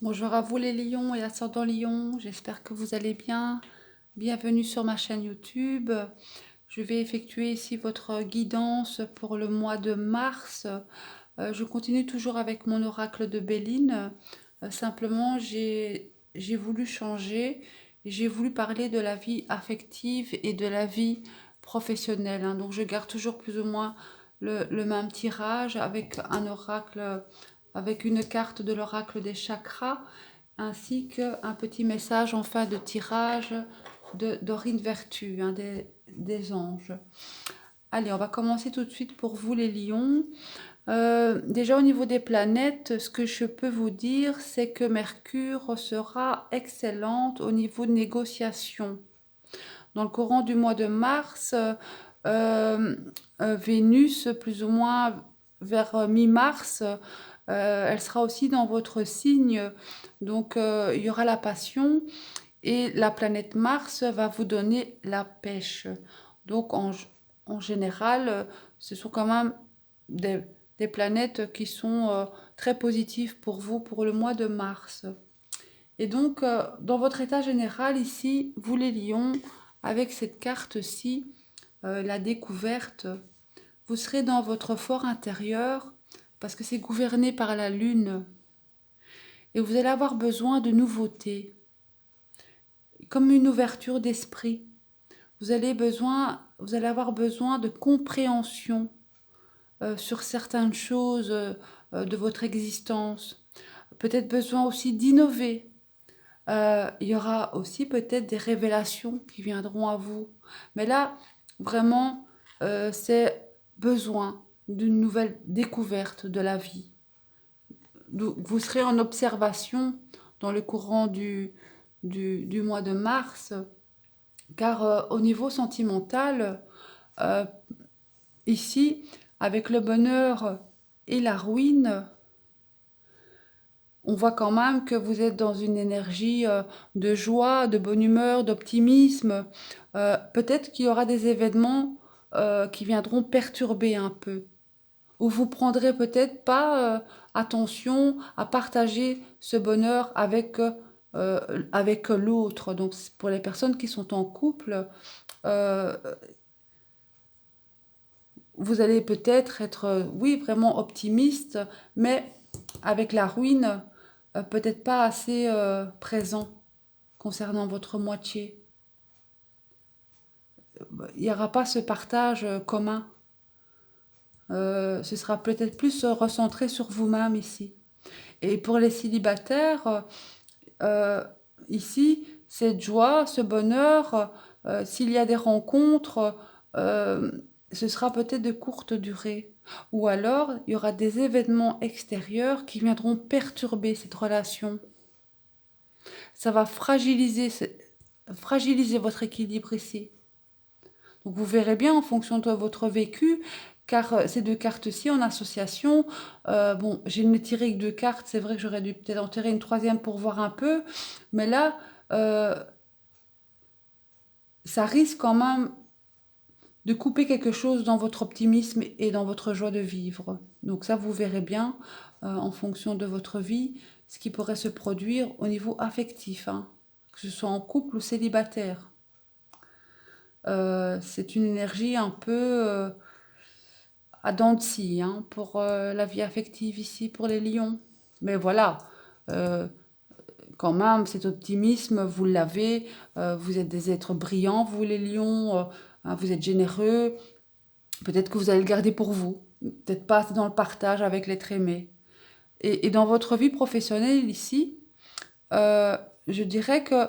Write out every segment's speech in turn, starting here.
Bonjour à vous les lions et ascendants lions, j'espère que vous allez bien. Bienvenue sur ma chaîne YouTube. Je vais effectuer ici votre guidance pour le mois de mars. Je continue toujours avec mon oracle de Béline. Simplement, j'ai voulu changer. J'ai voulu parler de la vie affective et de la vie professionnelle, hein. Donc, je garde toujours plus ou moins le même tirage avec un oracle, avec une carte de l'oracle des chakras, ainsi qu'un petit message en fin de tirage de Dorine Vertu, hein, des anges. Allez, on va commencer tout de suite pour vous les lions. Déjà au niveau des planètes, ce que je peux vous dire, c'est que Mercure sera excellente au niveau de négociation. Dans le courant du mois de mars, Vénus, plus ou moins vers mi-mars, elle sera aussi dans votre signe. Donc il y aura la passion et la planète Mars va vous donner la pêche. Donc en général, ce sont quand même des, des planètes qui sont très positives pour vous pour le mois de mars. Et donc, dans votre état général ici, vous les lions, avec cette carte-ci, la découverte, vous serez dans votre fort intérieur parce que c'est gouverné par la lune et vous allez avoir besoin de nouveautés, comme une ouverture d'esprit. Vous allez avoir besoin de compréhension sur certaines choses de votre existence. Peut-être besoin aussi d'innover. Il y aura aussi peut-être des révélations qui viendront à vous. Mais là, vraiment, c'est besoin d'une nouvelle découverte de la vie. Vous serez en observation dans le courant du mois de mars, car au niveau sentimental, euh, ici, avec le bonheur et la ruine, on voit quand même que vous êtes dans une énergie de joie, de bonne humeur, d'optimisme. Peut-être qu'il y aura des événements qui viendront perturber un peu. Ou vous prendrez peut-être pas attention à partager ce bonheur avec l'autre. Donc pour les personnes qui sont en couple, euh, vous allez peut-être être, oui, vraiment optimiste, mais avec la ruine, peut-être pas assez présent concernant votre moitié. Il n'y aura pas ce partage commun. Ce sera peut-être plus recentré sur vous-même ici. Et pour les célibataires, euh, ici, cette joie, ce bonheur, s'il y a des rencontres, euh, ce sera peut-être de courte durée. Ou alors, il y aura des événements extérieurs qui viendront perturber cette relation. Ça va fragiliser votre équilibre ici. Donc vous verrez bien en fonction de votre vécu, car ces deux cartes-ci en association, bon, j'ai ne tiré que deux cartes, c'est vrai que j'aurais dû peut-être en tirer une troisième pour voir un peu, mais là, euh, ça risque quand même de couper quelque chose dans votre optimisme et dans votre joie de vivre. Donc ça, vous verrez bien en fonction de votre vie, ce qui pourrait se produire au niveau affectif, hein, que ce soit en couple ou célibataire. C'est une énergie un peu à dents de scie, hein, pour la vie affective ici, pour les lions. Mais voilà, euh, quand même, cet optimisme, vous l'avez, vous êtes des êtres brillants, vous les lions, hein, vous êtes généreux, peut-être que vous allez le garder pour vous, peut-être pas dans le partage avec l'être aimé. Et dans votre vie professionnelle ici, euh, je dirais que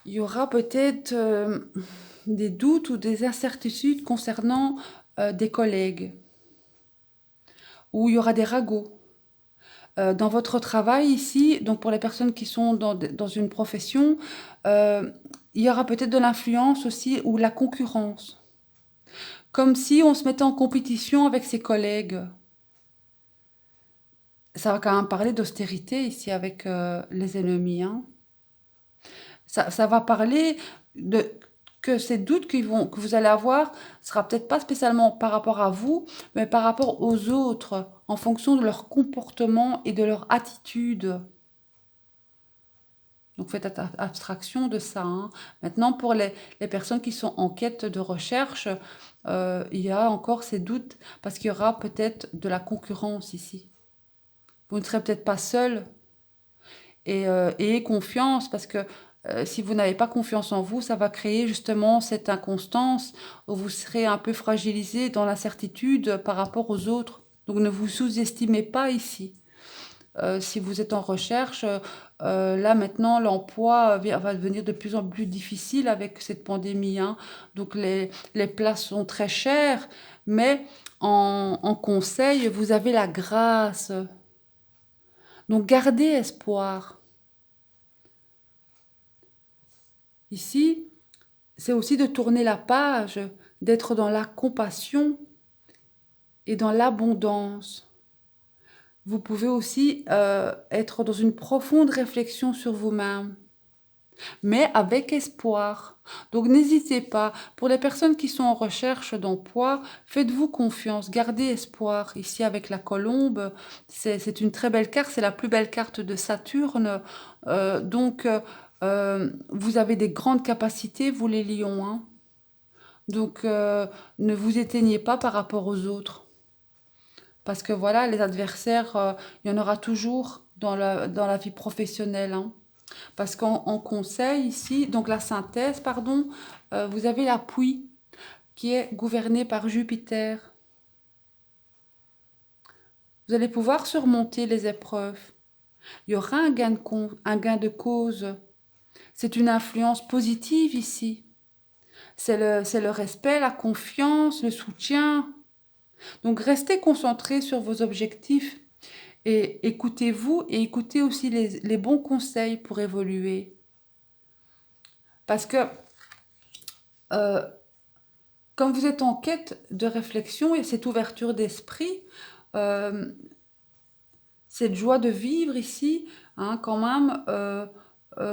il y aura peut-être des doutes ou des incertitudes concernant des collègues, ou il y aura des ragots. Dans votre travail ici, donc pour les personnes qui sont dans une profession, euh, il y aura peut-être de l'influence aussi ou la concurrence. Comme si on se mettait en compétition avec ses collègues. Ça va quand même parler d'austérité ici avec les ennemis, hein. Ça va parler de que ces doutes que vous allez avoir sera peut-être pas spécialement par rapport à vous, mais par rapport aux autres, en fonction de leur comportement et de leur attitude. Donc faites abstraction de ça, hein. Maintenant, pour les personnes qui sont en quête de recherche, il y a encore ces doutes parce qu'il y aura peut-être de la concurrence ici. Vous ne serez peut-être pas seul et ayez confiance parce que si vous n'avez pas confiance en vous, ça va créer justement cette inconstance où vous serez un peu fragilisé dans l'incertitude par rapport aux autres. Donc ne vous sous-estimez pas ici. Si vous êtes en recherche, là maintenant l'emploi va devenir de plus en plus difficile avec cette pandémie, hein. Donc les places sont très chères, mais en conseil, vous avez la grâce. Donc gardez espoir. Ici, c'est aussi de tourner la page, d'être dans la compassion et dans l'abondance. Vous pouvez aussi être dans une profonde réflexion sur vous-même, mais avec espoir. Donc n'hésitez pas. Pour les personnes qui sont en recherche d'emploi, faites-vous confiance, gardez espoir. Ici avec la colombe, c'est une très belle carte, c'est la plus belle carte de Saturne. Donc vous avez des grandes capacités, vous les lions, hein. Donc ne vous éteignez pas par rapport aux autres. Parce que voilà, les adversaires, il y en aura toujours dans la vie professionnelle, hein. Parce qu'en conseil, ici, donc la synthèse, pardon, vous avez l'appui qui est gouverné par Jupiter. Vous allez pouvoir surmonter les épreuves. Il y aura un gain de cause. C'est une influence positive ici. C'est le respect, la confiance, le soutien. Donc restez concentrés sur vos objectifs et écoutez-vous et écoutez aussi les bons conseils pour évoluer. Parce que euh, quand vous êtes en quête de réflexion et cette ouverture d'esprit, euh, cette joie de vivre ici, hein, quand même,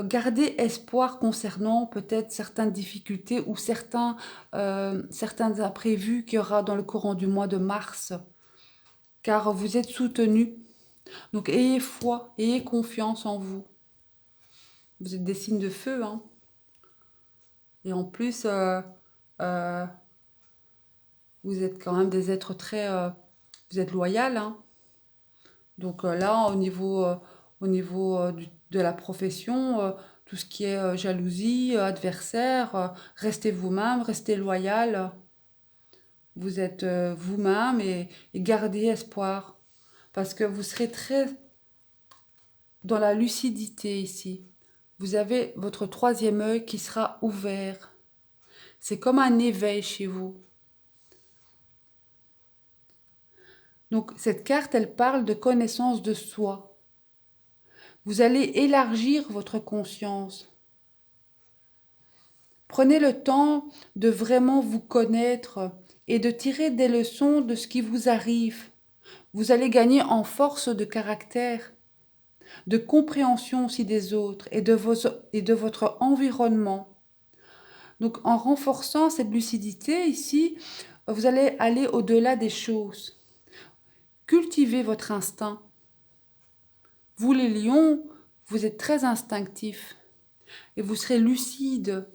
gardez espoir concernant peut-être certaines difficultés ou certains imprévus qu'il y aura dans le courant du mois de mars, car vous êtes soutenu. Donc ayez foi, ayez confiance en vous. Vous êtes des signes de feu, hein. Et en plus, euh, vous êtes quand même des êtres très... vous êtes loyal, hein. Donc là, au niveau de la profession, tout ce qui est jalousie, adversaire, restez vous-même, restez loyal. Vous êtes vous-même et gardez espoir. Parce que vous serez très dans la lucidité ici. Vous avez votre troisième œil qui sera ouvert. C'est comme un éveil chez vous. Donc cette carte, elle parle de connaissance de soi. Vous allez élargir votre conscience. Prenez le temps de vraiment vous connaître et de tirer des leçons de ce qui vous arrive. Vous allez gagner en force de caractère, de compréhension aussi des autres et de votre environnement. Donc en renforçant cette lucidité ici, vous allez aller au-delà des choses. Cultivez votre instinct. Vous les lions, vous êtes très instinctifs et vous serez lucide.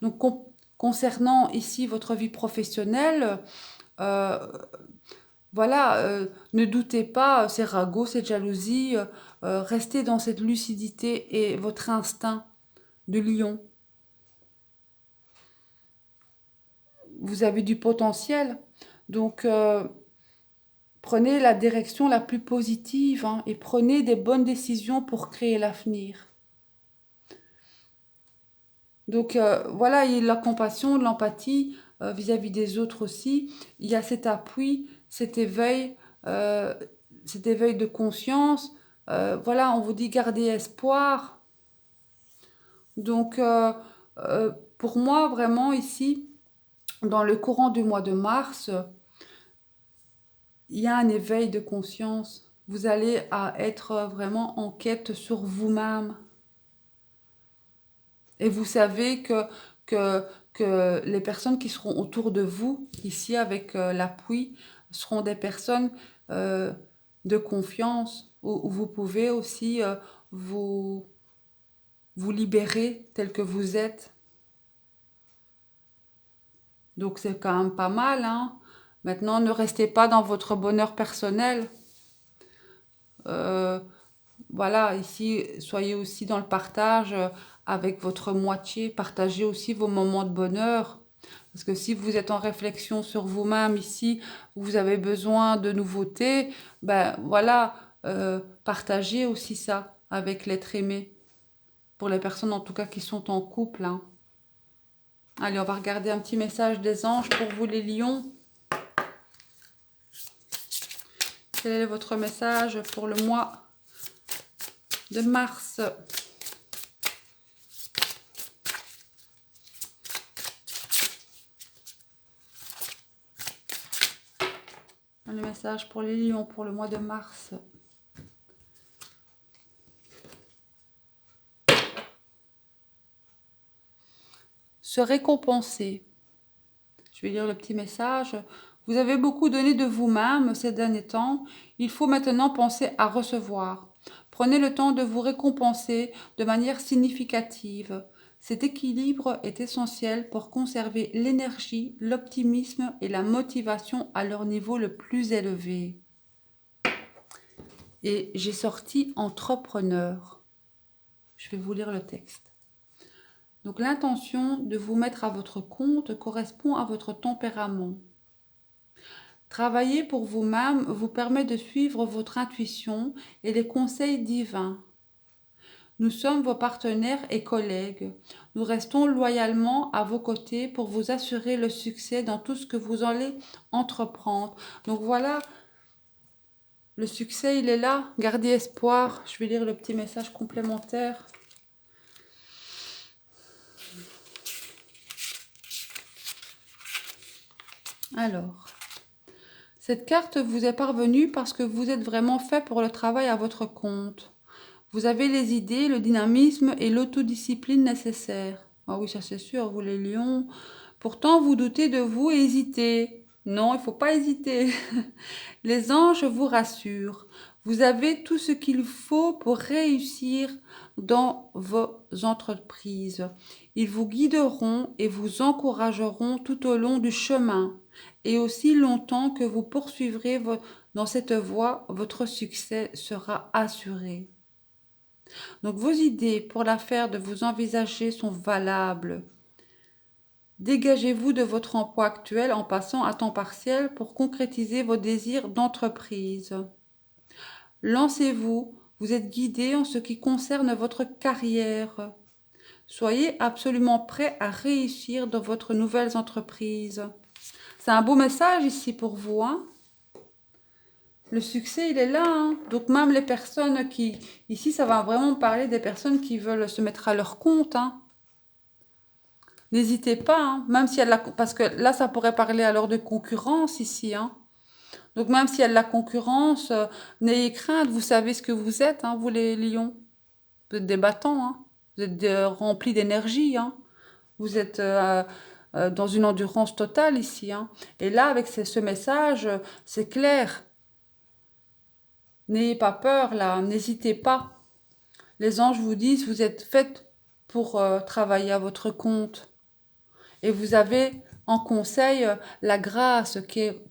Donc concernant ici votre vie professionnelle, euh, voilà, ne doutez pas, ces ragots, cette jalousie, restez dans cette lucidité et votre instinct de lion. Vous avez du potentiel, donc prenez la direction la plus positive, hein, et prenez des bonnes décisions pour créer l'avenir. Donc voilà, il y a la compassion, l'empathie vis-à-vis des autres aussi. Il y a cet appui, euh, cet éveil de conscience. Voilà, on vous dit garder espoir. Donc pour moi, vraiment ici, dans le courant du mois de mars, il y a un éveil de conscience. Vous allez être vraiment en quête sur vous-même. Et vous savez que, que les personnes qui seront autour de vous, ici avec l'appui, seront des personnes de confiance, où vous pouvez aussi vous, vous libérer tel que vous êtes. Donc c'est quand même pas mal, hein. Maintenant, ne restez pas dans votre bonheur personnel. Voilà, ici, soyez aussi dans le partage avec votre moitié. Partagez aussi vos moments de bonheur. Parce que si vous êtes en réflexion sur vous-même ici, vous avez besoin de nouveautés, ben voilà, partagez aussi ça avec l'être aimé. Pour les personnes en tout cas qui sont en couple, hein. Allez, on va regarder un petit message des anges pour vous les lions. Quel est votre message pour le mois de mars? Le message pour les lions pour le mois de mars. Se récompenser. Je vais lire le petit message. Vous avez beaucoup donné de vous-même ces derniers temps. Il faut maintenant penser à recevoir. Prenez le temps de vous récompenser de manière significative. Cet équilibre est essentiel pour conserver l'énergie, l'optimisme et la motivation à leur niveau le plus élevé. Et j'ai sorti entrepreneur. Je vais vous lire le texte. Donc l'intention de vous mettre à votre compte correspond à votre tempérament. Travailler pour vous-même vous permet de suivre votre intuition et les conseils divins. Nous sommes vos partenaires et collègues. Nous restons loyalement à vos côtés pour vous assurer le succès dans tout ce que vous allez entreprendre. Donc voilà, le succès, il est là. Gardez espoir. Je vais lire le petit message complémentaire. Alors, cette carte vous est parvenue parce que vous êtes vraiment fait pour le travail à votre compte. Vous avez les idées, le dynamisme et l'autodiscipline nécessaires. Ah oui, ça c'est sûr, vous les lions. Pourtant, vous doutez de vous et hésitez. Non, il ne faut pas hésiter. Les anges vous rassurent. Vous avez tout ce qu'il faut pour réussir dans vos entreprises. Ils vous guideront et vous encourageront tout au long du chemin. Et aussi longtemps que vous poursuivrez dans cette voie, votre succès sera assuré. Donc vos idées pour l'affaire de vous envisager sont valables. Dégagez-vous de votre emploi actuel en passant à temps partiel pour concrétiser vos désirs d'entreprise. Lancez-vous, vous êtes guidé en ce qui concerne votre carrière. Soyez absolument prêt à réussir dans votre nouvelle entreprise. C'est un beau message ici pour vous, hein? Le succès, il est là, hein. Donc même les personnes qui... Ici, ça va vraiment parler des personnes qui veulent se mettre à leur compte, hein. N'hésitez pas, hein, même si elle a... Parce que là, ça pourrait parler alors de concurrence ici, hein. Donc même s'il y a de la concurrence, n'ayez crainte, vous savez ce que vous êtes, hein, vous les lions. Vous êtes des battants, hein. Vous êtes remplis d'énergie, hein. Vous êtes dans une endurance totale ici, hein. Et là, avec ce message, c'est clair. N'ayez pas peur, là, n'hésitez pas. Les anges vous disent, vous êtes faites pour travailler à votre compte. Et vous avez en conseil la grâce qui est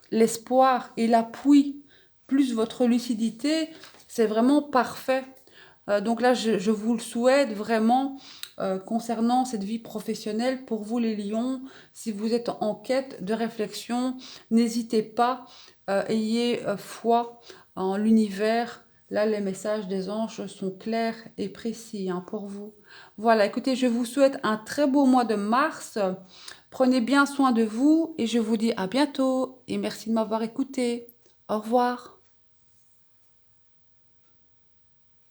l'espoir et l'appui, plus votre lucidité, c'est vraiment parfait. Donc là, je vous le souhaite vraiment concernant cette vie professionnelle pour vous les lions. Si vous êtes en quête de réflexion, n'hésitez pas, ayez foi en l'univers. Là, les messages des anges sont clairs et précis, hein, pour vous. Voilà, écoutez, je vous souhaite un très beau mois de mars. Prenez bien soin de vous et je vous dis à bientôt et merci de m'avoir écouté. Au revoir.